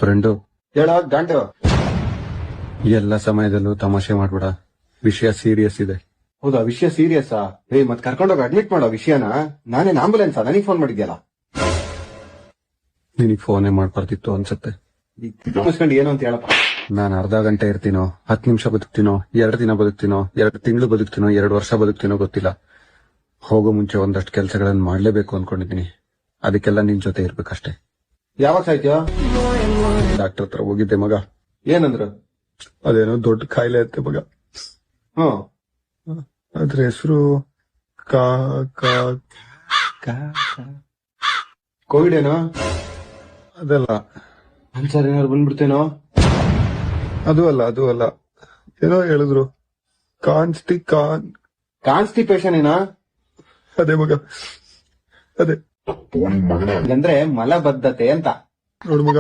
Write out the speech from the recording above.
Friend. ಹೇಳೋ ಗಂಡು. ಎಲ್ಲ ಸಮಯದಲ್ಲೂ ತಮಾಷೆ ಮಾಡ್ಬೇಡ, ವಿಷಯ ಸೀರಿಯಸ್ ಇದೆ. ಹೌದಾ, ವಿಷಯ ಸೀರಿಯಸ್ಸಾ? ಮತ್ ಕರ್ಕೊಂಡೋಗಿ ಅಡ್ಮಿಟ್ ಮಾಡೋ ವಿಷಯನ. ನಾನೇನ್ ಆಂಬುಲೆನ್ಸಾ? ನನಗ್ ಫೋನ್ ಮಾಡಿದ್ಯಲ್ಲ. ನಿನಗ್ ಫೋನೇ ಮಾಡ್ಬಾರ್ದಿತ್ತು ಅನ್ಸತ್ತೆ. ಮುಸ್ಕೊಂಡು ಏನು ಅಂತ ಹೇಳಪ್ಪ. ನಾನ್ ಅರ್ಧ ಗಂಟೆ ಇರ್ತೀನೋ, 10 ನಿಮಿಷ ಬದುಕ್ತೀನೋ, 2 ದಿನ ಬದುಕ್ತೀನೋ, 2 ತಿಂಗಳು ಬದುಕ್ತೀನೋ, 2 ವರ್ಷ ಬದುಕ್ತೀನೋ ಗೊತ್ತಿಲ್ಲ. ಹೋಗೋ ಮುಂಚೆ ಒಂದಷ್ಟು ಕೆಲಸಗಳನ್ನ ಮಾಡ್ಲೇಬೇಕು ಅನ್ಕೊಂಡಿದೀನಿ. ಅದಕ್ಕೆಲ್ಲ ನಿನ್ ಜೊತೆ ಇರ್ಬೇಕಷ್ಟೇ. ಯಾವಾಗ ಸಾಯ್ತೀಯೋ? ಡಾಕ್ಟರ್ ಹತ್ರ ಹೋಗಿದ್ದೆ ಮಗ. ಏನಂದ್ರು? ಅದೇನೋ ದೊಡ್ಡ ಕಾಯಿಲೆ ಅಂತೆ ಮಗ. ಹ್ಮ್. ಅದ್ರ ಹೆಸರು ಕೋವಿಡ್ ಏನೋ? ಅದಲ್ಲ. ಅನ್ಸರ್ ಏನಾದ್ರು ಬಂದ್ಬಿಡ್ತೇನೋ? ಅದು ಅಲ್ಲ ಏನೋ ಹೇಳಿದ್ರು. ಕಾನ್ಸ್ಟಿಪೇಷನ್ ಏನೋ? ಅದೇ ಮಗ, ಅದೇ. ಅಂದ್ರೆ ಮಲಬದ್ಧತೆ ಅಂತ. ನೋಡು ಮಗ,